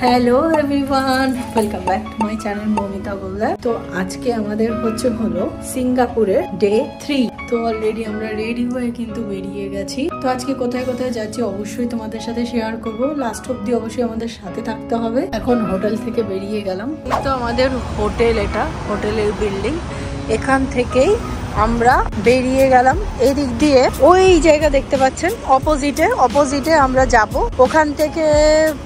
Hello everyone, welcome back to my channel Moumita Baldar. তো আজকে আমাদের হলো সিঙ্গাপুরে ডে 3। তো অলরেডি আমরা রেডি হয়ে কিন্তু বেরিয়ে গেছি। তো আজকে কোথায় কোথায় যাচ্ছি অবশ্যই তোমাদের সাথে শেয়ার করব। লাস্ট অব্দি অবশ্যই আমাদের সাথে থাকতে হবে। এখন হোটেল থেকে বেরিয়ে গেলাম। তো আমাদের হোটেল, এটা হোটেলের বিল্ডিং। এখান থেকেই আমরা বেরিয়ে গেলাম। এই দিক দিয়ে ওই জায়গা দেখতে পাচ্ছেন, অপোজিটে আমরা যাব। ওখান থেকে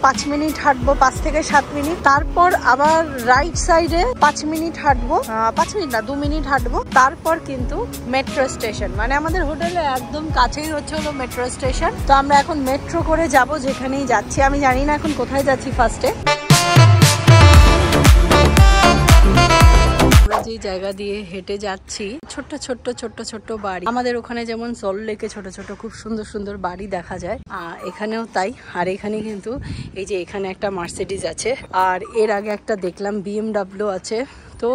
5 মিনিট হাঁটবো, 5 থেকে 7 মিনিট। তারপর আবার রাইট সাইডে 5 মিনিট হাঁটবো, 5 মিনিট না 2 মিনিট হাঁটবো। তারপর কিন্তু মেট্রো স্টেশন, মানে আমাদের হোটেলে একদম কাছেই হলো মেট্রো স্টেশন। তো আমরা এখন মেট্রো করে যাব যেখানেই যাচ্ছি। আমি জানি না এখন কোথায় যাচ্ছি। ফার্স্টে যে জায়গা দিয়ে হেঁটে যাচ্ছি, ছোট্ট বাড়ি। আমাদের ওখানে যেমন সল্ট লেকে ছোট ছোট খুব সুন্দর সুন্দর বাড়ি দেখা যায়, এখানেও তাই। আর এখানে কিন্তু এই যে এখানে একটা মার্সিডিজ আছে, আর এর আগে একটা দেখলাম BMW আছে। তো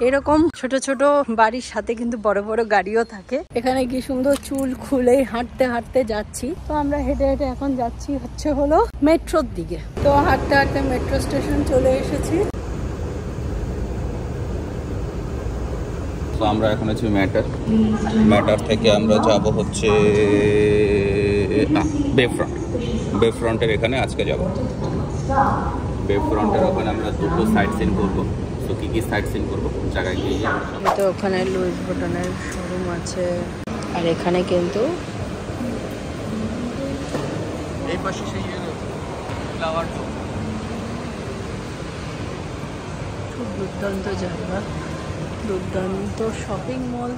এরকম ছোট ছোট বাড়ির সাথে কিন্তু বড় বড় গাড়িও থাকে। এখানে কি সুন্দর চুল খুলে হাঁটতে হাঁটতে যাচ্ছি। তো আমরা হেঁটে হেঁটে এখন যাচ্ছি হলো মেট্রোর দিকে। তো হাঁটতে হাঁটতে মেট্রো স্টেশন চলে এসেছি। তো আমরা এখন আছি ম্যাটার থেকে আমরা যাব হচ্ছে বে ফ্রন্টের এখানে আজকে যাব। বে ফ্রন্টের ওখানে আমরা দুটো সাইট সিন করবো। তো কি সাইট সিন করবো জায়গায় গিয়ে তো ওখানে লুইস ভিটনের শোরুম আছে, আর এখানে কিন্তু এই পাশে সেই ফ্লাওয়ার শো। খুব দুর্দান্ত জায়গা, দুর্দান্ত শপিং মল।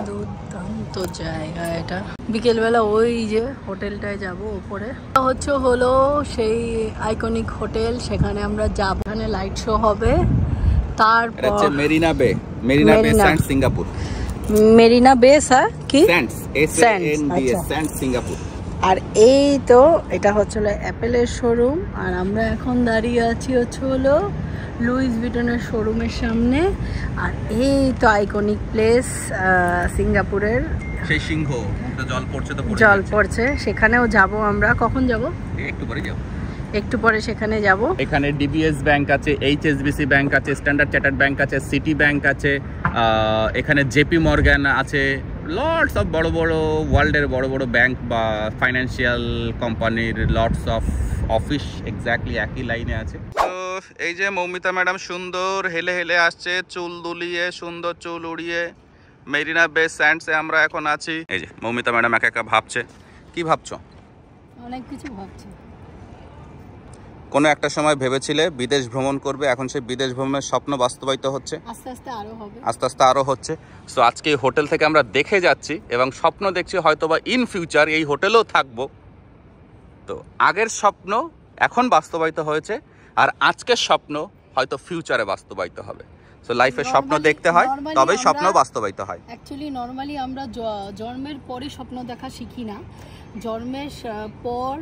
দুর্দান্ত জায়গা এটা। বিকেলবেলা ওই যে হোটেলটায় যাব উপরে, হলো সেই আইকনিক হোটেল, সেখানে আমরা যাব। এখানে লাইট শো হবে। তারপর মেরিনা বে স্যান্ডস সিঙ্গাপুর। মেরিনা বে কি স্যান্ডস সিঙ্গাপুর। আর এই তো এটা হচ্ছিল অ্যাপেলের শোরুম, আর আমরা এখন দাঁড়িয়ে আছি হলো লুইস ভিটনের শোরুমের সামনে। আর এই তো আইকনিক প্লেস সিঙ্গাপুরের, সেই সিংহ জল পড়ছে সেখানেও যাব আমরা। কখন যাব? একটু পরে সেখানে যাব। এখানে DBS ব্যাংক আছে, HSBC ব্যাংক আছে, স্ট্যান্ডার্ড চার্টার্ড ব্যাংক আছে, সিটি ব্যাংক আছে, এখানে JP মর্গান আছে। লটস অফ বড় বড় ওয়ার্ল্ডের বড় বড় ব্যাংক বা ফাইন্যান্সিয়াল কোম্পানির লটস অফ অফিস এক্স্যাক্টলি একই লাইনে আছে। তো এই যে মৌমিতা ম্যাডাম সুন্দর হেলে হেলে আসছে, চুল দুলিয়ে, সুন্দর চুল উড়িয়ে। মেরিনা বে স্যান্ডসে আমরা এখন আছি। এই যে মৌমিতা ম্যাডাম একা ভাবছে। কি ভাবছো? অনেক কিছু ভাবছি। কোনো একটা সময় ভেবেছিলে বিদেশ ভ্রমণ করবে, এখন সেই বিদেশ ভ্রমণের স্বপ্ন বাস্তবায়িত হচ্ছে, আস্তে আস্তে আরো হচ্ছে। সো আজকে এই হোটেল থেকে আমরা দেখে যাচ্ছি এবং স্বপ্ন দেখছি হয়তোবা ইন ফিউচার এই হোটেলেও থাকবো। তো আগের স্বপ্ন এখন বাস্তবায়িত হয়েছে, আর আজকের স্বপ্ন হয়তো ফিউচারে বাস্তবায়িত হবে। সো লাইফে স্বপ্ন দেখতে হয়, তবেই স্বপ্ন বাস্তবায়িত হয়। অ্যাকচুয়ালি নর্মালি আমরা জন্মের পরে স্বপ্ন দেখা শিখি না। জন্মের পর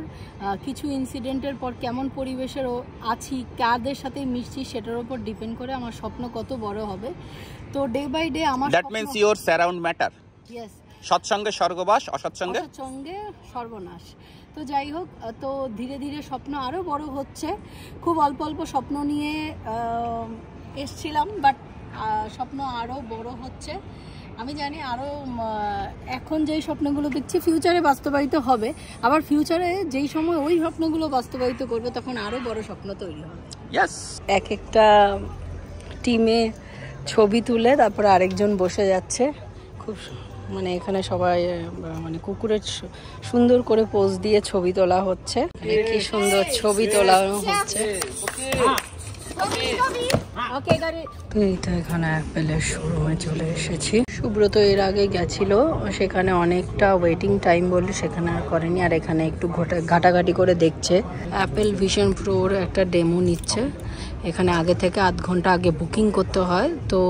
কিছু ইনসিডেন্টের পর কেমন পরিবেশের আছি, কাদের সাথে মিশছি, সেটার উপর ডিপেন্ড করে আমার স্বপ্ন কত বড় হবে। তো ডে বাই ডে আমার that means your surround matter. Yes, সৎসঙ্গে স্বর্গবাস, অসৎসঙ্গে সর্বনাশ। তো যাই হোক, তো ধীরে ধীরে স্বপ্ন আরও বড় হচ্ছে। খুব অল্প অল্প স্বপ্ন নিয়ে এসছিলাম, বাট স্বপ্ন আরও বড় হচ্ছে। আমি জানি আরও এখন যেই স্বপ্নগুলো দেখছি ফিউচারে বাস্তবায়িত হবে, আবার ফিউচারে যেই সময় ওই স্বপ্নগুলো বাস্তবায়িত করবে তখন আরও বড় স্বপ্ন তৈরি হবে। এক একটা টিমে ছবি তুলে তারপরে আরেকজন বসে যাচ্ছে। খুব মানে এখানে সবাই মানে কুকুরের সুন্দর করে পোজ দিয়ে ছবি তোলা হচ্ছে। কি সুন্দর ছবি তোলা হচ্ছে। এই তো এখানে অ্যাপেলের শোরুমে চলে এসেছি। সুব্রত এর আগে গেছিল, সেখানে অনেকটা ওয়েটিং টাইম বলে সেখানে আর করেনি। আর এখানে একটু ঘাটাঘাটি করে দেখছে। অ্যাপেল ভিশন প্রোর একটা ডেমো নিচ্ছে। এখানে আগে থেকে আধ ঘন্টা আগে বুকিং করতে হয়, তো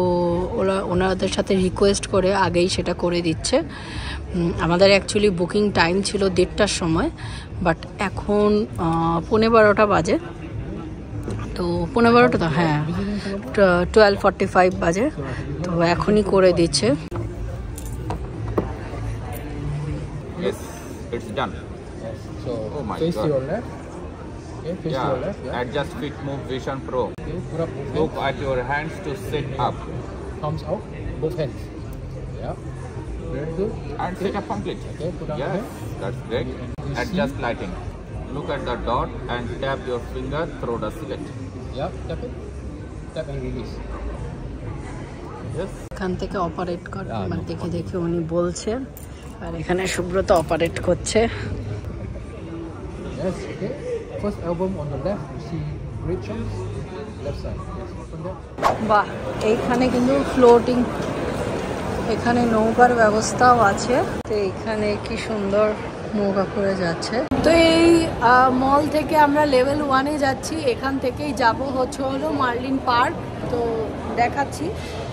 ওনাদের সাথে রিকোয়েস্ট করে আগেই সেটা করে দিচ্ছে। আমাদের অ্যাকচুয়ালি বুকিং টাইম ছিল 1:30টার সময়, বাট এখন 12:15 বাজে। তো 12টা তো, হ্যাঁ 12:45 বাজে, তো এখনই করে দিচ্ছে। Yes, it's done. Yes. So Oh my face God. to your left. Okay, face to your left. Yeah. Adjust Fit Move Vision Pro. Okay, put up both Look hands. at your hands to sit up. Thumbs out, both hands. Yeah. Very good. And sit up complete. Okay, put up Yes, hand. that's great. You Adjust see? lighting. Look at the dot and tap your finger through the select. Yeah, tap it. Tap and release. Yes. এখান থেকে operate করে মানে দেখে দেখে উনি বলছে, আর এখানে Subrata operate করছে। Yes, okay. First album on the left, you see great chunks. Left side. Yes, open that. বাহ, এইখানে কিন্তু ফ্লোটিং, এখানে নৌকার ব্যবস্থাও আছে। তো এখানে কি সুন্দর নৌকা করে যাচ্ছে। তো এই মল থেকে আমরা লেভেল 1-এ যাচ্ছি, এখান থেকেই যাব হলো মার্লিন পার্ক। তো দেখাচ্ছি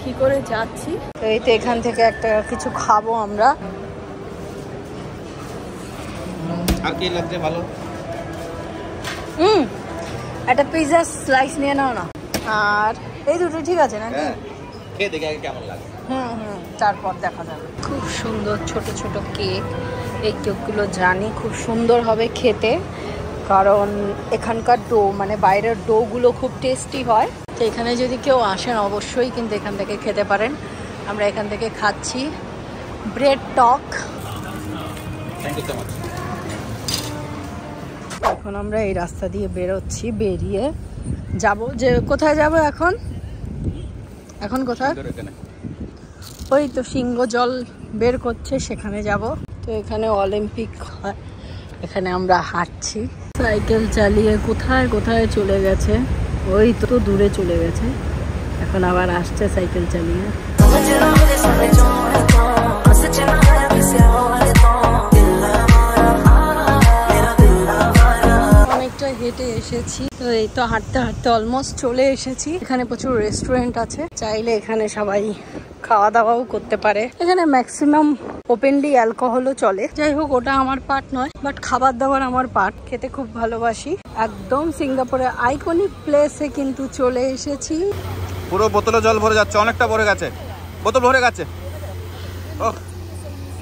কি করে যাচ্ছি। তো এই তো এখান থেকে একটা কিছু খাবো আমরা। আর কি লাগছে ভালো? একটা পিৎজা স্লাইস নিয়ে নাও না। আর এই দুটো ঠিক আছে নাকি? খেয়ে দেখে আগে কেমন লাগে। তারপর দেখা যাবে। খুব সুন্দর ছোট ছোট কেক, এই কেকগুলো জানি খুব সুন্দর হবে খেতে, কারণ এখানকার ডো মানে বাইরের ডোগুলো খুব টেস্টি হয়। তো এখানে যদি কেউ আসেন অবশ্যই কিন্তু এখান থেকে খেতে পারেন। আমরা এখান থেকে খাচ্ছি ব্রেড টক। Thank you so much. এখন আমরা এই রাস্তা দিয়ে বেরোচ্ছি, বেরিয়ে যাব যে কোথায় যাব এখন। এখন কোথায়? ওই তো সিংহ জল বের করছে, সেখানে যাব। তো এখানে অলিম্পিক হয়, এখানে আমরা হাঁটছি। সাইকেল চালিয়ে কোথায় কোথায় চলে গেছে, ওই তো দূরে চলে গেছে, এখন আবার আসছে সাইকেল চালিয়ে। অনেকটা হেঁটে এসেছি, তো এই তো হাঁটতে হাঁটতে অলমোস্ট চলে এসেছি। এখানে প্রচুর রেস্টুরেন্ট আছে, চাইলে এখানে সবাই খাওয়া দাওয়াও করতে পারে। এখানে ম্যাক্সিমাম ওপেনলি অ্যালকোহলও চলে। যাই হোক, ওটা আমার পার্ট নয়, বাট খাবার দাবার আমার পার্ট। খেতে খুব ভালোবাসি। একদম সিঙ্গাপুরের আইকনিক প্লেসে কিন্তু চলে এসেছি। পুরো বোতলে জল ভরে যাচ্ছে, অনেকটা ভরে গেছে, বোতল ভরে গেছে। ওহ,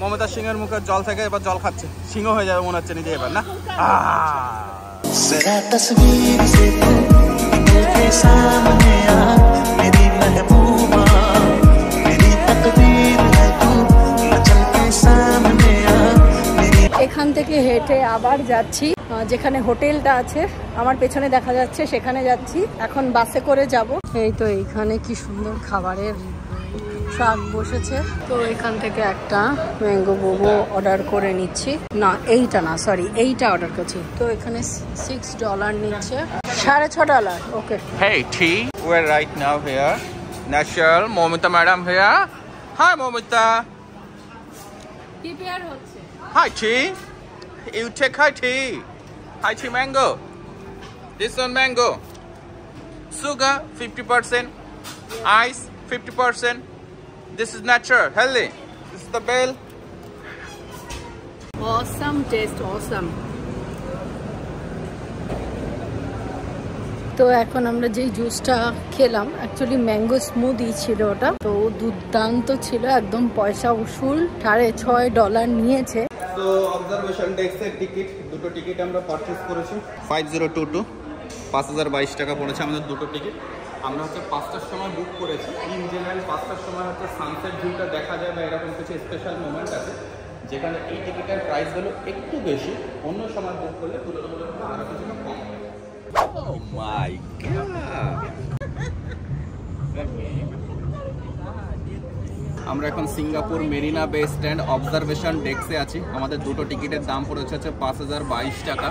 মমতা সিংহের মুখে জল থেকে এবার জল খাচ্ছে, সিংহ হয়ে যাবে মনে হচ্ছে নিজে এবার না। এখান থেকে হেঁটে আবার যাচ্ছি যেখানে হোটেলটা আছে, আমার পেছনে দেখা যাচ্ছে, সেখানে যাচ্ছি। এখন বাসে করে যাব। এই তো এইখানে কি সুন্দর খাবারের ট্রাক বসেছে। তো এখান থেকে একটা ম্যাঙ্গো বোবো অর্ডার করে নিচ্ছি। না, এইটা না, সরি, এইটা অর্ডার করছি। তো এখানে $6 নিচ্ছে, $6.5। ওকে। Hey T, we're right now here. Natural, Momita madam here. Hi Momita. Prepare হচ্ছে। Hi T. You take hi T. Hi T mango. This one mango. Sugar 50%. Ice 50%. This is natural, healthy. This is the bill. Awesome taste, awesome. তো এখন আমরা যে জুসটা খেলাম, actually mango smoothie ছিল ওটা, তো দুর্দান্ত ছিল, একদম পয়সা উসুল। $6.5 নিয়েছে। তো অবজারভেশন ডেস্কের টিকিট, দুটো টিকিট আমরা পারচেজ করেছি 5022, 5022 টাকা পড়েছে আমাদের দুটো টিকিট। আমরা হচ্ছে 5টার সময় বুক করেছি। ইন জেনারেল 5টার সময় হচ্ছে সানসেট ভিউটা দেখা যায় বা এরকম কিছু স্পেশাল মোমেন্ট আছে, যেখানে এই টিকিটের প্রাইসগুলো একটু বেশি, অন্য সময় বুক করলে তুলনামূলকভাবে আরও কিছুটা কম হয়। Oh my God! আমরা এখন সিঙ্গাপুর মেরিনা বে স্ট্যান্ড অবজারভেশন ডেস্কে আছি। আমাদের দুটো টিকিটের দাম পড়েছে হচ্ছে 5022 টাকা।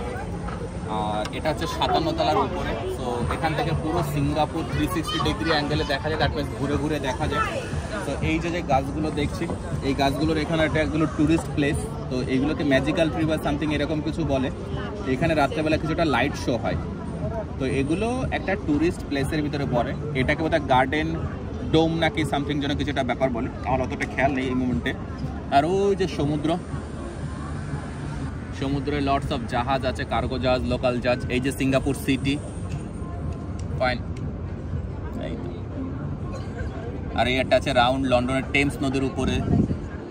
আর এটা হচ্ছে 57 তলার উপরে। তো এখান থেকে পুরো সিঙ্গাপুর 360 ডিগ্রি অ্যাঙ্গেলে দেখা যায়, দ্যাট মিনস ঘুরে ঘুরে দেখা যায়। তো এই যে গাছগুলো দেখছি, এই গাছগুলোর এখানে একটা এগুলো ট্যুরিস্ট প্লেস। তো এইগুলোকে ম্যাজিক্যাল ট্রি বা সামথিং এরকম কিছু বলে। এখানে রাত্রেবেলা কিছুটা লাইট শো হয়। তো এগুলো একটা ট্যুরিস্ট প্লেসের ভিতরে পড়ে। এটাকে বোধহয় গার্ডেন ডোম নাকি সামথিং যেন কিছু একটা ব্যাপার বলে, আমার অতটা খেয়াল নেই এই মুমেন্টে। আর ওই যে সমুদ্র, সমুদ্রে লটস অফ জাহাজ আছে, কার্গো জাহাজ, লোকাল জাহাজ। এই যে সিঙ্গাপুর সিটি, ফাইন। এই তো। আর এই একটা আছে রাউন্ড লন্ডনের টেমস নদীর উপরে,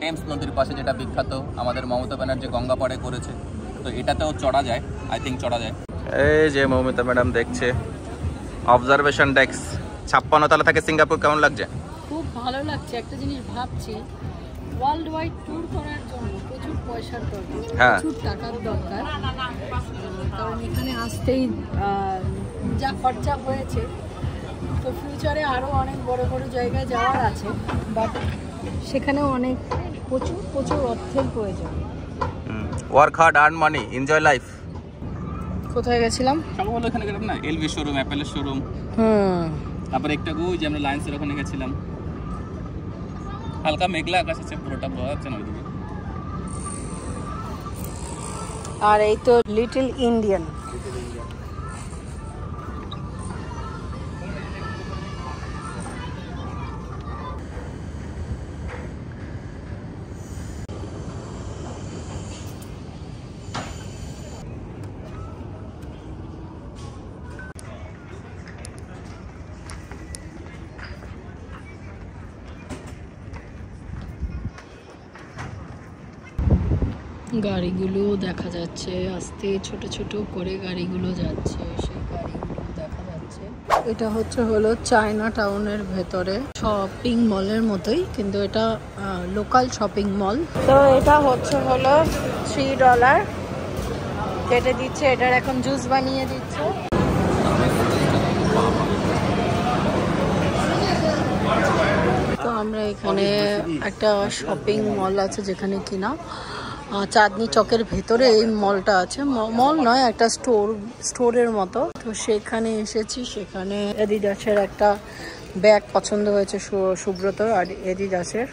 টেমস নদীর পাশে, যেটা বিখ্যাত আমাদের মমতা ব্যানার্জি গঙ্গাপাড়ে করেছে। তো এটাতেও চড়া যায়, আই থিঙ্ক চড়া যায়। এই যে মৌমিতা ম্যাডাম দেখছে অবজারভেশন ডেস্ক 56 তলা থেকে সিঙ্গাপুর কেমন লাগছে? খুব ভালো লাগছে। একটা জিনিস ভাবছি, ওয়ার্ল্ড ওয়াইড ট্যুর করার জন্য প্রচুর পয়সার দরকার, হ্যাঁ। প্রচুর টাকার দরকার, কারণ এখানে আসতেই যা খরচা হয়েছে, তো ফিউচারে আরও অনেক বড় বড় জায়গায় যাওয়ার আছে, বাট সেখানেও অনেক প্রচুর প্রচুর অর্থের প্রয়োজন। Work hard, earn money, enjoy life. কোথায় গেছিলাম? সব বলো এখানে গেলাম না, এলভি শোরুম, অ্যাপেলের শোরুম, তারপর একটা যে আমরা লায়েন্সের ওখানে গেছিলাম। হালকা মেঘলা আকাশ আছে, পুরোটা বোঝা যাচ্ছে না ওইদিকে। আর এই তো লিটল ইন্ডিয়ান। গাড়িগুলো দেখা যাচ্ছে, আস্তে ছোট ছোট করে গাড়িগুলো যাচ্ছে, সেই গাড়িগুলো দেখা যাচ্ছে। এটা হলো চায়না টাউনের ভেতরে শপিং মলের মতোই, কিন্তু এটা লোকাল শপিং মল। তো এটা হলো $3 কেটে দিচ্ছে, এটার এখন জুস বানিয়ে দিচ্ছে। তো আমরা এখানে একটা শপিং মল আছে, যেখানে কিনা চাঁদনি চকের ভেতরে এই মলটা আছে। মল নয়, একটা স্টোরের মতো। তো সেখানে এসেছি, সেখানে এডিডাসের একটা ব্যাগ পছন্দ হয়েছে সুব্রত, আর এডিডাসের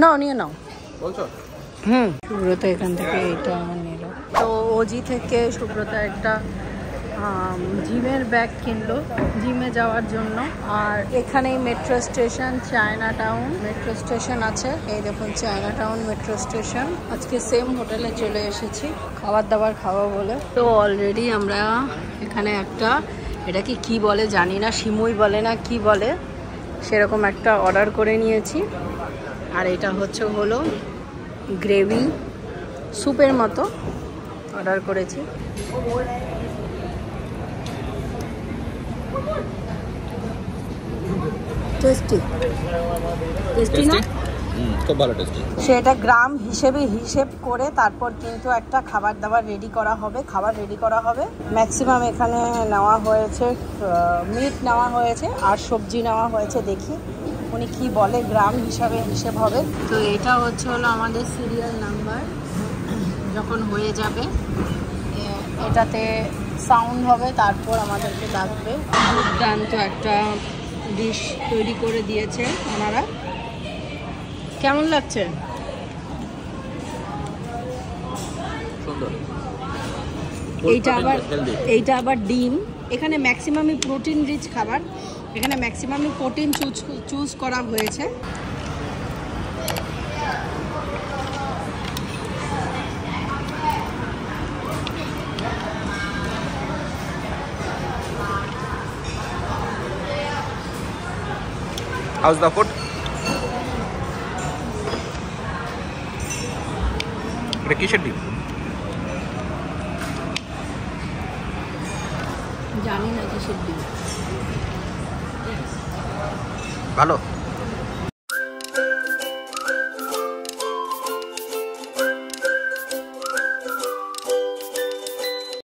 নাও, নিয়ে নাও। সুব্রত এখান থেকে এটা নিল। তো ওজি থেকে সুব্রত একটা জিমের ব্যাগ কিনলো জিমে যাওয়ার জন্য। আর এখানেই metro station, China town metro station আছে। এই দেখুন চায়না টাউন মেট্রো স্টেশন। আজকে সেম হোটেলে চলে এসেছি খাবার দাবার খাওয়া বলে। তো অলরেডি আমরা এখানে একটা, এটাকে কি বলে জানি না, সিমুই বলে না কি বলে, সেরকম একটা অর্ডার করে নিয়েছি। আর এটা হলো গ্রেভি স্যুপের মতো অর্ডার করেছি। টেস্টি না? খুব ভালো টেস্টি। সেটা গ্রাম হিসেব করে তারপর কিন্তু একটা খাবার রেডি করা হবে। ম্যাক্সিমাম এখানে নেওয়া হয়েছে, মিট নেওয়া হয়েছে আর সবজি নেওয়া হয়েছে। দেখি উনি কি বলে, গ্রাম হিসেব হবে। তো এটা হলো আমাদের সিরিয়াল নাম্বার। যখন হয়ে যাবে এটাতে সাউন্ড হবে, তারপর আমাদেরকে ডাকবে। দুর্দান্ত একটা ডিশ তৈরি করে দিয়েছে ওনারা। কেমন লাগছে? এইটা আবার ডিম। এখানে ম্যাক্সিমামই প্রোটিন রিচ খাবার, এখানে ম্যাক্সিমামই প্রোটিন চুজ করা হয়েছে। How's the food? এটা কিসের ডিম? জানি না কিসের ডিম। ভালো।